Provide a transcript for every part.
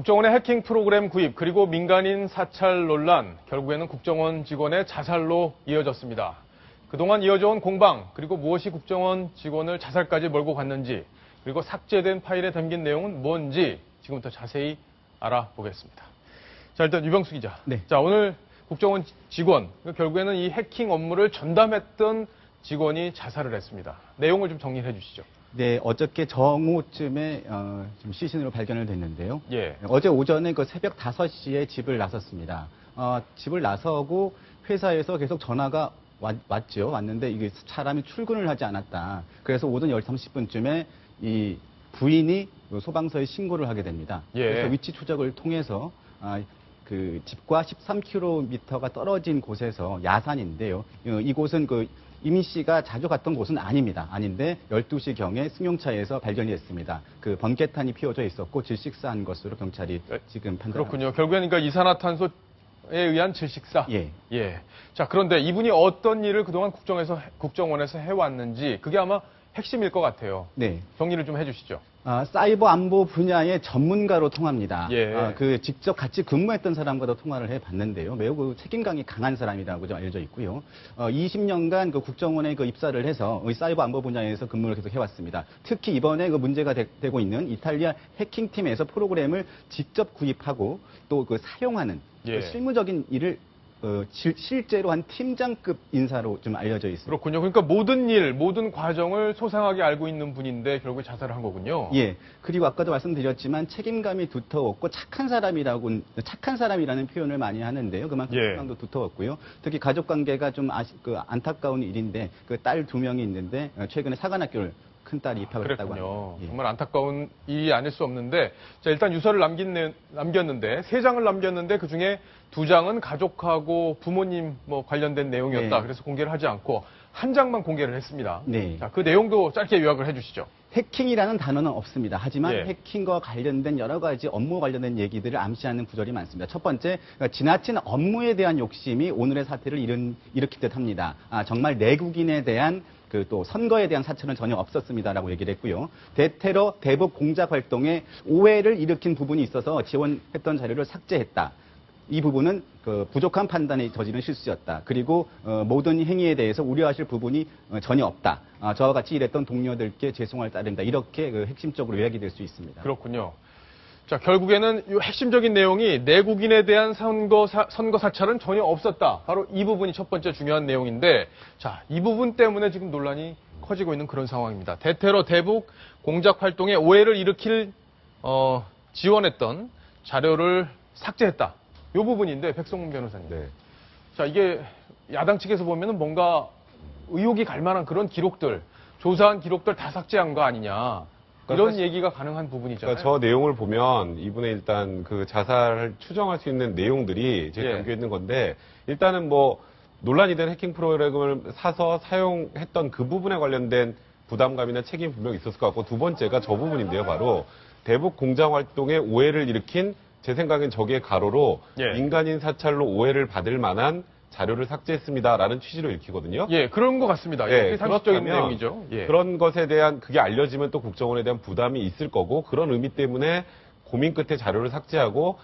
국정원의 해킹 프로그램 구입 그리고 민간인 사찰 논란, 결국에는 국정원 직원의 자살로 이어졌습니다. 그동안 이어져온 공방, 그리고 무엇이 국정원 직원을 자살까지 몰고 갔는지, 그리고 삭제된 파일에 담긴 내용은 뭔지 지금부터 자세히 알아보겠습니다. 자, 일단 유병수 기자. 네. 자, 오늘 국정원 직원, 결국에는 이 해킹 업무를 전담했던 직원이 자살을 했습니다. 내용을 좀 정리해 주시죠. 네, 어저께 정오쯤에 좀 시신으로 발견을 됐는데요. 예. 어제 오전에 그 새벽 5시에 집을 나섰습니다. 집을 나서고 회사에서 계속 전화가 왔죠. 왔는데 이게 사람이 출근을 하지 않았다. 그래서 오전 10시 30분쯤에 이 부인이 소방서에 신고를 하게 됩니다. 예. 그래서 위치 추적을 통해서 그 집과 13km가 떨어진 곳에서 야산인데요. 이곳은 그 이미 씨가 자주 갔던 곳은 아닙니다. 아닌데 12시경에 승용차에서 발견이 됐습니다. 그 번개탄이 피워져 있었고 질식사한 것으로 경찰이 지금 판단합니다. 그렇군요. 결국에는 그러니까 이산화탄소에 의한 질식사. 예. 예. 자, 그런데 이분이 어떤 일을 그동안 국정원에서 해왔는지 그게 아마 핵심일 것 같아요. 네. 정리를 좀 해주시죠. 사이버 안보 분야의 전문가로 통합니다. 예. 그 직접 같이 근무했던 사람과도 통화를 해봤는데요. 매우 그 책임감이 강한 사람이라고 좀 알려져 있고요. 20년간 그 국정원에 그 입사를 해서 사이버 안보 분야에서 근무를 계속 해왔습니다. 특히 이번에 그 문제가 되고 있는 이탈리아 해킹팀에서 프로그램을 직접 구입하고 또 그 사용하는 예. 그 실무적인 일을 실제로 한 팀장급 인사로 좀 알려져 있습니다. 그렇군요. 그러니까 모든 일, 모든 과정을 소상하게 알고 있는 분인데 결국에 자살을 한 거군요. 예. 그리고 아까도 말씀드렸지만 책임감이 두터웠고 착한 사람이라는 표현을 많이 하는데요. 그만큼 예. 책임감도 두터웠고요. 특히 가족 관계가 좀 안타까운 일인데 그 딸 2명이 있는데 최근에 사관학교를 큰 딸이 입학을 했다고 그랬군요. 합니다. 예. 정말 안타까운 일이 아닐 수 없는데, 자, 일단 유서를 남겼는데, 3장을 남겼는데, 그 중에 2장은 가족하고 부모님 관련된 내용이었다. 네. 그래서 공개를 하지 않고, 1장만 공개를 했습니다. 네. 자, 그 내용도 짧게 요약을 해주시죠. 해킹이라는 단어는 없습니다. 하지만 예. 해킹과 관련된 여러 가지 업무 관련된 얘기들을 암시하는 구절이 많습니다. 첫 번째, 지나친 업무에 대한 욕심이 오늘의 사태를 일으킬 듯 합니다. 정말 내국인에 대한 또 선거에 대한 사찰은 전혀 없었습니다라고 얘기를 했고요. 대테러 대북 공작 활동에 오해를 일으킨 부분이 있어서 지원했던 자료를 삭제했다. 이 부분은 그 부족한 판단에 저지른 실수였다. 그리고 모든 행위에 대해서 우려하실 부분이 전혀 없다. 저와 같이 일했던 동료들께 죄송할 따름이다. 이렇게 그 핵심적으로 요약이 될 수 있습니다. 그렇군요. 자, 결국에는 이 핵심적인 내용이 내국인에 대한 선거 사찰은 전혀 없었다. 바로 이 부분이 첫 번째 중요한 내용인데, 자, 이 부분 때문에 지금 논란이 커지고 있는 그런 상황입니다. 대테러 대북 공작 활동에 오해를 일으킬 지원했던 자료를 삭제했다. 이 부분인데, 백성문 변호사님. 네. 자, 이게 야당 측에서 보면은 뭔가 의혹이 갈 만한 그런 기록들, 조사한 기록들 다 삭제한 거 아니냐. 이런 얘기가 가능한 부분이잖아요. 그러니까 저 내용을 보면 이분의 일단 그 자살을 추정할 수 있는 내용들이 이제 예. 담겨 있는 건데, 일단은 논란이 된 해킹 프로그램을 사서 사용했던 그 부분에 관련된 부담감이나 책임이 분명히 있었을 것 같고, 두 번째가 저 부분인데요. 바로 대북 공작 활동에 오해를 일으킨, 제 생각엔 저기에 가로로 예. 민간인 사찰로 오해를 받을 만한 자료를 삭제했습니다라는 취지로 읽히거든요. 예, 그런 것 같습니다. 예, 그게 상식적인 그렇다면 내용이죠. 예. 그런 것에 대한 그게 알려지면 또 국정원에 대한 부담이 있을 거고, 그런 의미 때문에 고민 끝에 자료를 삭제하고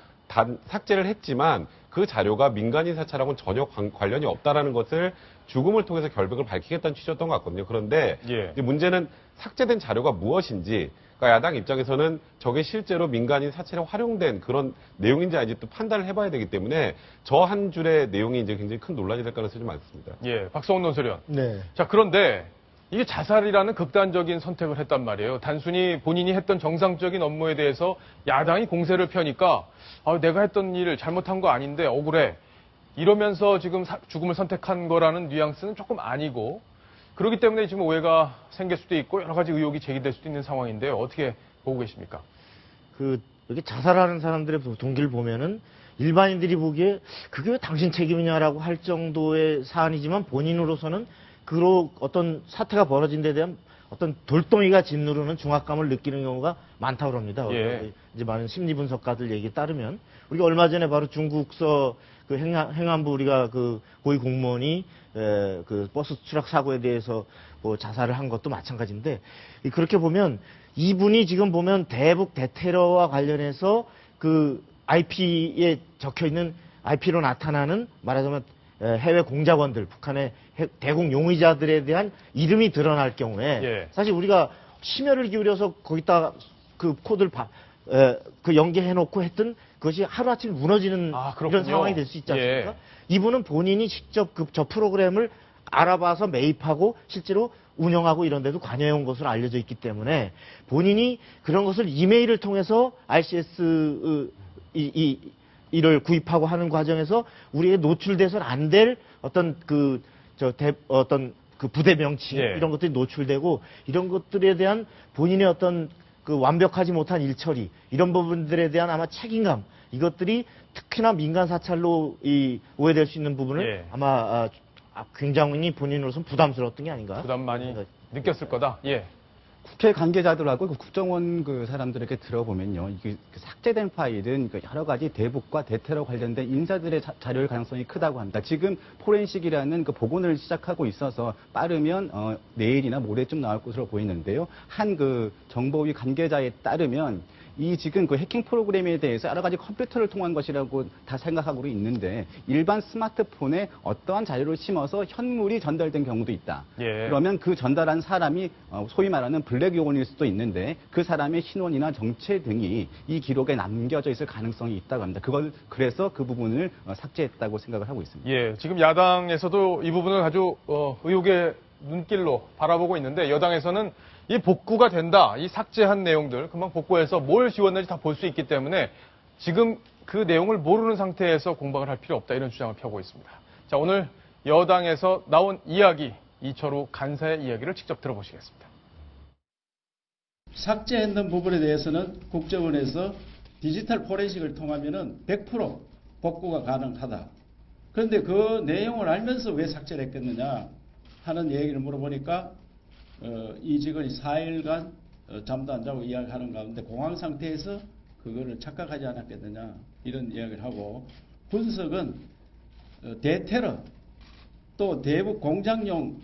삭제를 했지만 그 자료가 민간인 사찰하고는 전혀 관련이 없다라는 것을 죽음을 통해서 결백을 밝히겠다는 취지였던 것 같거든요. 그런데 예. 이제 문제는 삭제된 자료가 무엇인지, 그러니까 야당 입장에서는 저게 실제로 민간인 사찰에 활용된 그런 내용인지 아닌지 또 판단을 해봐야 되기 때문에 저 한 줄의 내용이 이제 굉장히 큰 논란이 될 가능성이 좀 많습니다. 예, 박성훈 논설위원. 네. 자, 그런데 이게 자살이라는 극단적인 선택을 했단 말이에요. 단순히 본인이 했던 정상적인 업무에 대해서 야당이 공세를 펴니까 내가 했던 일을 잘못한 거 아닌데 억울해. 이러면서 지금 죽음을 선택한 거라는 뉘앙스는 조금 아니고, 그렇기 때문에 지금 오해가 생길 수도 있고 여러 가지 의혹이 제기될 수도 있는 상황인데요. 어떻게 보고 계십니까? 이렇게 자살하는 사람들의 동기를 보면은 일반인들이 보기에 그게 왜 당신 책임이냐라고 할 정도의 사안이지만 본인으로서는 어떤 사태가 벌어진 데 대한 어떤 돌덩이가 짓누르는 중압감을 느끼는 경우가 많다고 합니다. 예. 이제 많은 심리 분석가들 얘기에 따르면 우리가 얼마 전에 바로 중국서 그 행안부 우리가 그 고위 공무원이 그 버스 추락 사고에 대해서 자살을 한 것도 마찬가지인데, 그렇게 보면 이분이 지금 보면 대북 대테러와 관련해서 그 IP에 적혀 있는 IP로 나타나는 말하자면 해외 공작원들, 북한의 대공 용의자들에 대한 이름이 드러날 경우에 예. 사실 우리가 심혈을 기울여서 거기다 그 코드를 그 연계해놓고 했던 그것이 하루아침에 무너지는 그렇군요. 이런 상황이 될 수 있지 않습니까? 예. 이분은 본인이 직접 저 프로그램을 알아봐서 매입하고 실제로 운영하고 이런 데도 관여해온 것으로 알려져 있기 때문에 본인이 그런 것을 이메일을 통해서 RCS 이를 구입하고 하는 과정에서 우리에게 노출돼서는 안 될 어떤 어떤 그 부대 명칭 예. 이런 것들이 노출되고 이런 것들에 대한 본인의 어떤 그 완벽하지 못한 일처리 이런 부분들에 대한 아마 책임감 이것들이 특히나 민간 사찰로 오해될 수 있는 부분을 예. 아마 굉장히 본인으로서는 부담스러웠던 게 아닌가. 부담 많이 느꼈을 거다. 예. 국회 관계자들하고 그 국정원 그 사람들에게 들어보면요, 이게 그 삭제된 파일은 그 여러 가지 대북과 대테러 관련된 인사들의 자료일 가능성이 크다고 합니다. 지금 포렌식이라는 그 복원을 시작하고 있어서 빠르면 내일이나 모레쯤 나올 것으로 보이는데요. 한 그 정보위 관계자에 따르면 이 지금 그 해킹 프로그램에 대해서 여러 가지 컴퓨터를 통한 것이라고 다 생각하고 있는데 일반 스마트폰에 어떠한 자료를 심어서 현물이 전달된 경우도 있다. 예. 그러면 그 전달한 사람이 소위 말하는 블랙 요원일 수도 있는데 그 사람의 신원이나 정체 등이 이 기록에 남겨져 있을 가능성이 있다고 합니다. 그래서 그 부분을 삭제했다고 생각을 하고 있습니다. 예. 지금 야당에서도 이 부분을 아주 의혹의 눈길로 바라보고 있는데 여당에서는 이 복구가 된다. 이 삭제한 내용들 금방 복구해서 뭘 지웠는지 다 볼 수 있기 때문에 지금 그 내용을 모르는 상태에서 공방을 할 필요 없다. 이런 주장을 펴고 있습니다. 자, 오늘 여당에서 나온 이야기 이철우 간사의 이야기를 직접 들어보시겠습니다. 삭제했는 부분에 대해서는 국정원에서 디지털 포렌식을 통하면은 100% 복구가 가능하다. 그런데 그 내용을 알면서 왜 삭제를 했겠느냐 하는 얘기를 물어보니까 이 직원이 4일간 잠도 안 자고 이야기하는 가운데 공황 상태에서 그거를 착각하지 않았겠느냐 이런 이야기를 하고 분석은 대테러 또 대북 공작용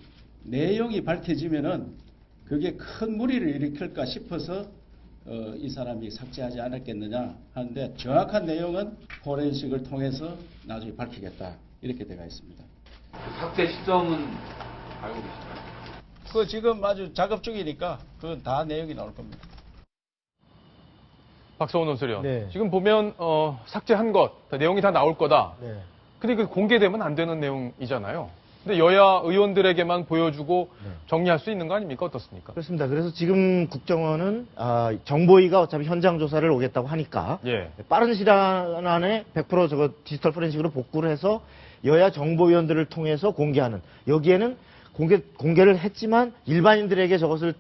내용이 밝혀지면은 그게 큰 무리를 일으킬까 싶어서 이 사람이 삭제하지 않았겠느냐 하는데 정확한 내용은 포렌식을 통해서 나중에 밝히겠다 이렇게 되어 있습니다. 삭제 시점은 알고 계신가요? 그 지금 아주 작업 중이니까 그건 다 내용이 나올 겁니다. 박성훈 논설위원. 네. 지금 보면 삭제한 것 내용이 다 나올 거다. 네. 근데 그 공개되면 안 되는 내용이잖아요. 근데 여야 의원들에게만 보여주고 정리할 수 있는 거 아닙니까? 어떻습니까? 그렇습니다. 그래서 지금 국정원은 정보위가 어차피 현장 조사를 오겠다고 하니까 예. 빠른 시간 안에 100% 저거 디지털 포렌식으로 복구를 해서 여야 정보위원들을 통해서 공개하는 여기에는 공개를 했지만 일반인들에게 저것을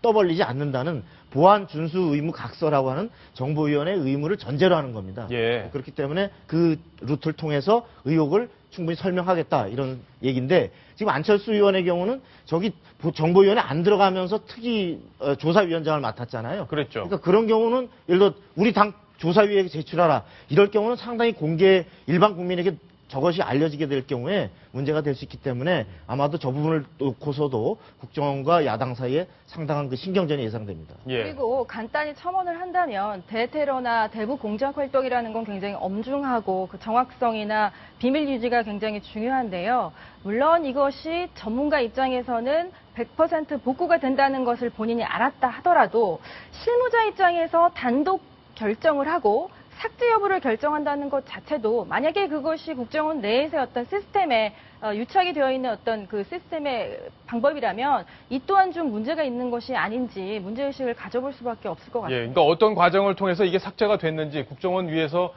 떠벌리지 않는다는 보안 준수 의무 각서라고 하는 정보위원회의 의무를 전제로 하는 겁니다. 예. 그렇기 때문에 그 루트를 통해서 의혹을 충분히 설명하겠다 이런 얘기인데 지금 안철수 의원의 경우는 저기 정보위원회 안 들어가면서 특히 조사위원장을 맡았잖아요. 그랬죠. 그러니까 그런 경우는 예를 들어 우리 당 조사위에 제출하라 이럴 경우는 상당히 일반 국민에게 저것이 알려지게 될 경우에 문제가 될 수 있기 때문에 아마도 저 부분을 놓고서도 국정원과 야당 사이에 상당한 그 신경전이 예상됩니다. 예. 그리고 간단히 첨언을 한다면 대테러나 대북 공작 활동이라는 건 굉장히 엄중하고 그 정확성이나 비밀 유지가 굉장히 중요한데요. 물론 이것이 전문가 입장에서는 100% 복구가 된다는 것을 본인이 알았다 하더라도 실무자 입장에서 단독 결정을 하고 삭제 여부를 결정한다는 것 자체도 만약에 그것이 국정원 내에서의 어떤 시스템에 유착이 되어 있는 어떤 그 시스템의 방법이라면 이 또한 좀 문제가 있는 것이 아닌지 문제의식을 가져볼 수밖에 없을 것 예. 같습니다. 그러니까 어떤 과정을 통해서 이게 삭제가 됐는지 국정원 위에서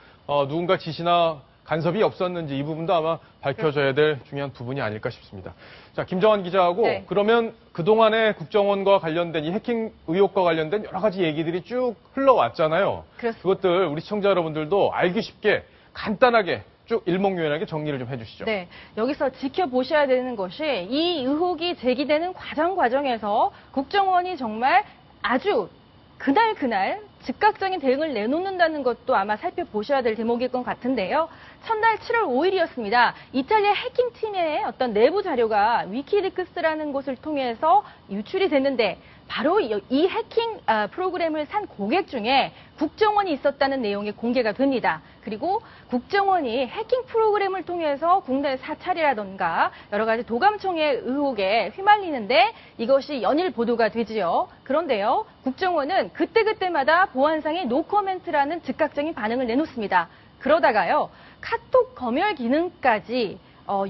누군가 지시나 간섭이 없었는지 이 부분도 아마 밝혀져야 될 중요한 부분이 아닐까 싶습니다. 자, 김정환 기자하고 네. 그러면 그동안에 국정원과 관련된 이 해킹 의혹과 관련된 여러 가지 얘기들이 쭉 흘러왔잖아요. 그렇습니다. 그것들 우리 시청자 여러분들도 알기 쉽게 간단하게 쭉 일목요연하게 정리를 좀 해주시죠. 네, 여기서 지켜보셔야 되는 것이 이 의혹이 제기되는 과정에서 국정원이 정말 아주 그날 즉각적인 대응을 내놓는다는 것도 아마 살펴보셔야 될 대목일 것 같은데요. 첫날 7월 5일이었습니다. 이탈리아 해킹팀의 어떤 내부 자료가 위키리크스라는 곳을 통해서 유출이 됐는데 바로 이 해킹 프로그램을 산 고객 중에 국정원이 있었다는 내용이 공개가 됩니다. 그리고 국정원이 해킹 프로그램을 통해서 국내 사찰이라던가 여러 가지 도감청의 의혹에 휘말리는데 이것이 연일 보도가 되지요. 그런데요, 국정원은 그때그때마다 보안상의 노코멘트라는 즉각적인 반응을 내놓습니다. 그러다가요, 카톡 검열 기능까지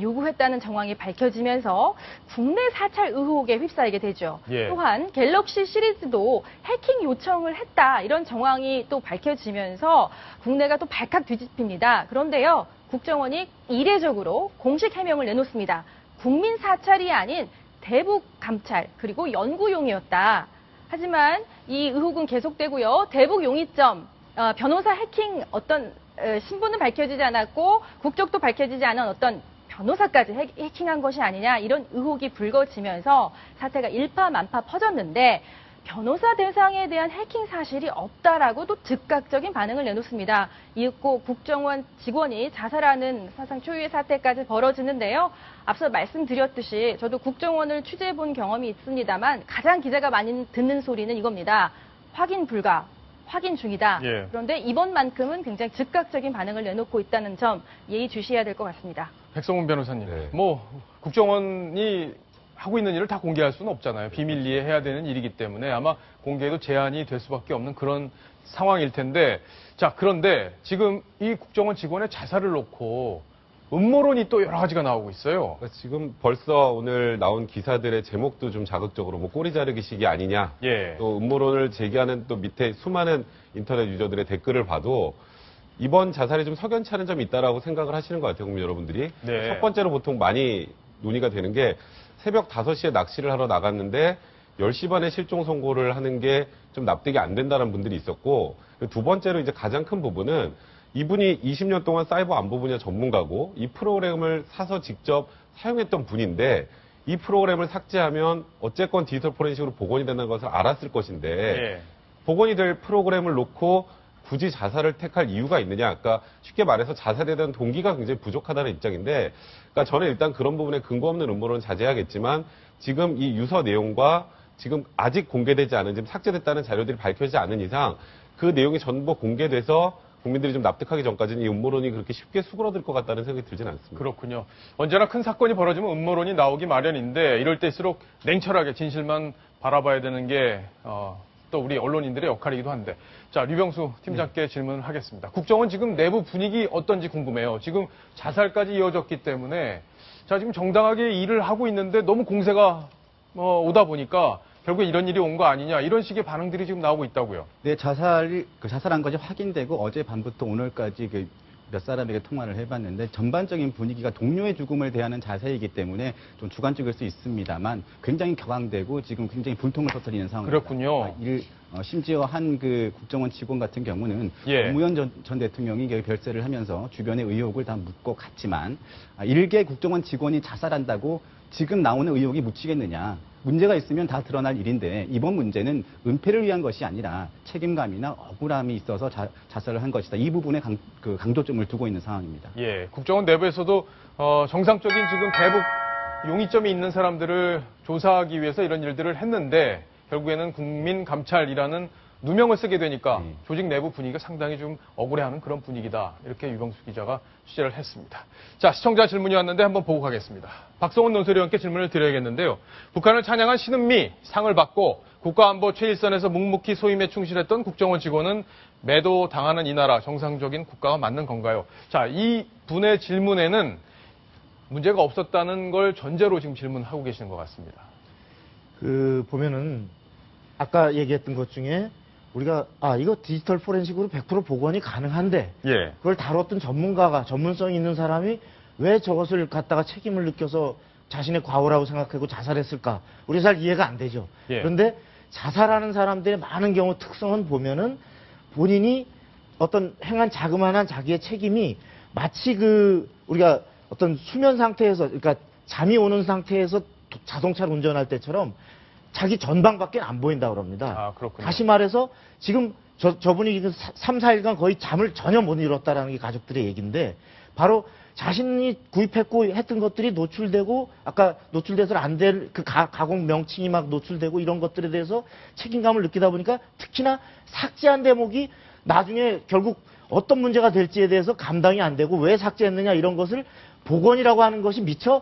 요구했다는 정황이 밝혀지면서 국내 사찰 의혹에 휩싸이게 되죠. 예. 또한 갤럭시 시리즈도 해킹 요청을 했다 이런 정황이 또 밝혀지면서 국내가 또 발칵 뒤집힙니다. 그런데요, 국정원이 이례적으로 공식 해명을 내놓습니다. 국민 사찰이 아닌 대북 감찰 그리고 연구용이었다. 하지만 이 의혹은 계속되고요. 대북 용의점, 변호사 해킹 어떤 신분은 밝혀지지 않았고 국적도 밝혀지지 않은 어떤 변호사까지 해킹한 것이 아니냐 이런 의혹이 불거지면서 사태가 일파만파 퍼졌는데 변호사 대상에 대한 해킹 사실이 없다라고 또 즉각적인 반응을 내놓습니다. 이윽고 국정원 직원이 자살하는 사상 초유의 사태까지 벌어지는데요. 앞서 말씀드렸듯이 저도 국정원을 취재해본 경험이 있습니다만 가장 기자가 많이 듣는 소리는 이겁니다. 확인 불가. 확인 중이다. 예. 그런데 이번만큼은 굉장히 즉각적인 반응을 내놓고 있다는 점 예의주시해야 될 것 같습니다. 백성훈 변호사님, 네. 뭐 국정원이 하고 있는 일을 다 공개할 수는 없잖아요. 비밀리에 해야 되는 일이기 때문에 아마 공개도 제한이 될 수밖에 없는 그런 상황일 텐데, 자, 그런데 지금 이 국정원 직원의 자살을 놓고 음모론이 또 여러 가지가 나오고 있어요. 그러니까 지금 벌써 오늘 나온 기사들의 제목도 좀 자극적으로 뭐 꼬리 자르기식이 아니냐. 예. 또 음모론을 제기하는 또 밑에 수많은 인터넷 유저들의 댓글을 봐도 이번 자살이 좀 석연치 않은 점이 있다라고 생각을 하시는 것 같아요, 국민 여러분들이. 네. 첫 번째로 보통 많이 논의가 되는 게 새벽 5시에 낚시를 하러 나갔는데 10시 반에 실종 선고를 하는 게 좀 납득이 안 된다는 분들이 있었고, 두 번째로 이제 가장 큰 부분은 이분이 20년 동안 사이버 안보 분야 전문가고 이 프로그램을 사서 직접 사용했던 분인데 이 프로그램을 삭제하면 어쨌건 디지털 포렌식으로 복원이 된다는 것을 알았을 것인데 예. 복원이 될 프로그램을 놓고 굳이 자살을 택할 이유가 있느냐. 그러니까 쉽게 말해서 자살에 대한 동기가 굉장히 부족하다는 입장인데, 그러니까 저는 일단 그런 부분에 근거 없는 음모론은 자제하겠지만 지금 이 유서 내용과 지금 아직 공개되지 않은, 지금 삭제됐다는 자료들이 밝혀지지 않은 이상 그 내용이 전부 공개돼서 국민들이 좀 납득하기 전까지는 이 음모론이 그렇게 쉽게 수그러들 것 같다는 생각이 들지는 않습니다. 그렇군요. 언제나 큰 사건이 벌어지면 음모론이 나오기 마련인데 이럴 때일수록 냉철하게 진실만 바라봐야 되는 게 또 우리 언론인들의 역할이기도 한데. 자, 류병수 팀장께 질문을 하겠습니다. 국정원 지금 내부 분위기 어떤지 궁금해요. 지금 자살까지 이어졌기 때문에 자, 지금 정당하게 일을 하고 있는데 너무 공세가 오다 보니까 결국에 이런 일이 온 거 아니냐 이런 식의 반응들이 지금 나오고 있다고요. 네, 자살한 것이 확인되고 어제 밤부터 오늘까지 몇 사람에게 통화를 해봤는데 전반적인 분위기가 동료의 죽음을 대하는 자세이기 때문에 좀 주관적일 수 있습니다만 굉장히 격앙되고 지금 굉장히 분통을 터뜨리는 상황입니다. 그렇군요. 심지어 한 그 국정원 직원 같은 경우는 예. 노무현 전 대통령이 별세를 하면서 주변의 의혹을 다 묻고 갔지만 일개 국정원 직원이 자살한다고 지금 나오는 의혹이 묻히겠느냐. 문제가 있으면 다 드러날 일인데 이번 문제는 은폐를 위한 것이 아니라 책임감이나 억울함이 있어서 자살을 한 것이다. 이 부분에 강조점을 두고 있는 상황입니다. 예, 국정원 내부에서도 정상적인 지금 대북 용의점이 있는 사람들을 조사하기 위해서 이런 일들을 했는데 결국에는 국민감찰이라는 누명을 쓰게 되니까 조직 내부 분위기가 상당히 좀 억울해하는 그런 분위기다. 이렇게 유병수 기자가 취재를 했습니다. 자, 시청자 질문이 왔는데 한번 보고 가겠습니다. 박성훈 논설위원께 질문을 드려야겠는데요. 북한을 찬양한 신은미 상을 받고 국가안보 최일선에서 묵묵히 소임에 충실했던 국정원 직원은 매도당하는 이 나라 정상적인 국가가 맞는 건가요? 자, 이 분의 질문에는 문제가 없었다는 걸 전제로 지금 질문하고 계시는 것 같습니다. 보면은 아까 얘기했던 것 중에 우리가 이거 디지털 포렌식으로 100% 복원이 가능한데 예. 그걸 다뤘던 전문가가 전문성 있는 사람이 왜 저것을 갖다가 책임을 느껴서 자신의 과오라고 생각하고 자살했을까? 우리 잘 이해가 안 되죠. 예. 그런데 자살하는 사람들의 많은 경우 특성은 보면은 본인이 어떤 행한 자그마한 자기의 책임이 마치 우리가 어떤 수면 상태에서 그러니까 잠이 오는 상태에서 자동차를 운전할 때처럼 자기 전방밖에 안 보인다고 그럽니다. 아, 그렇군요. 다시 말해서 지금 저분이 3, 4일간 거의 잠을 전혀 못 이뤘다라는 게 가족들의 얘기인데 바로 자신이 구입했고 했던 것들이 노출되고 아까 노출돼서는 안 될 그 가공 명칭이 막 노출되고 이런 것들에 대해서 책임감을 느끼다 보니까 특히나 삭제한 대목이 나중에 결국 어떤 문제가 될지에 대해서 감당이 안 되고 왜 삭제했느냐 이런 것을 복원이라고 하는 것이 미처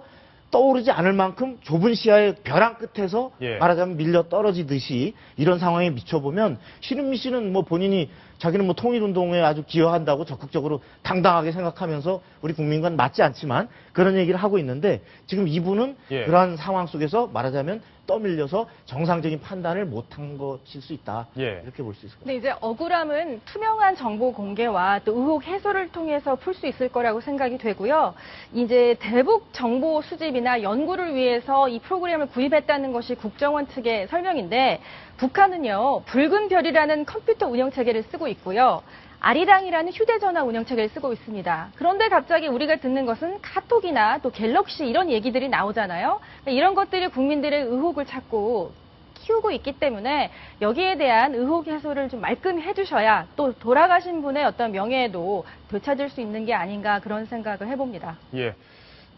떠오르지 않을 만큼 좁은 시야의 벼랑 끝에서 예. 말하자면 밀려 떨어지듯이 이런 상황에 미쳐보면 신은미 씨는 뭐 본인이 자기는 뭐 통일운동에 아주 기여한다고 적극적으로 당당하게 생각하면서 우리 국민과는 맞지 않지만 그런 얘기를 하고 있는데 지금 이분은 예. 그러한 상황 속에서 말하자면 떠밀려서 정상적인 판단을 못한 것일 수 있다. 예. 이렇게 볼 수 있을 것 같습니다. 근데 이제 억울함은 투명한 정보 공개와 또 의혹 해소를 통해서 풀 수 있을 거라고 생각이 되고요. 이제 대북 정보 수집이나 연구를 위해서 이 프로그램을 구입했다는 것이 국정원 측의 설명인데 북한은요, 붉은 별이라는 컴퓨터 운영 체계를 쓰고 있고요. 아리랑이라는 휴대전화 운영체계를 쓰고 있습니다. 그런데 갑자기 우리가 듣는 것은 카톡이나 또 갤럭시 이런 얘기들이 나오잖아요. 이런 것들이 국민들의 의혹을 찾고 키우고 있기 때문에 여기에 대한 의혹 해소를 좀 말끔히 해주셔야 또 돌아가신 분의 어떤 명예에도 되찾을 수 있는 게 아닌가 그런 생각을 해봅니다. 예.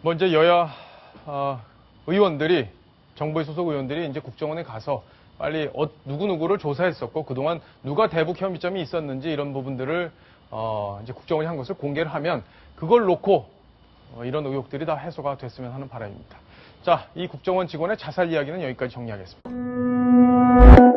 먼저 여야 의원들이 정부의 소속 의원들이 이제 국정원에 가서 빨리 누구누구를 조사했었고 그동안 누가 대북 혐의점이 있었는지 이런 부분들을 이제 국정원이 한 것을 공개를 하면 그걸 놓고 이런 의혹들이 다 해소가 됐으면 하는 바람입니다. 자, 이 국정원 직원의 자살 이야기는 여기까지 정리하겠습니다.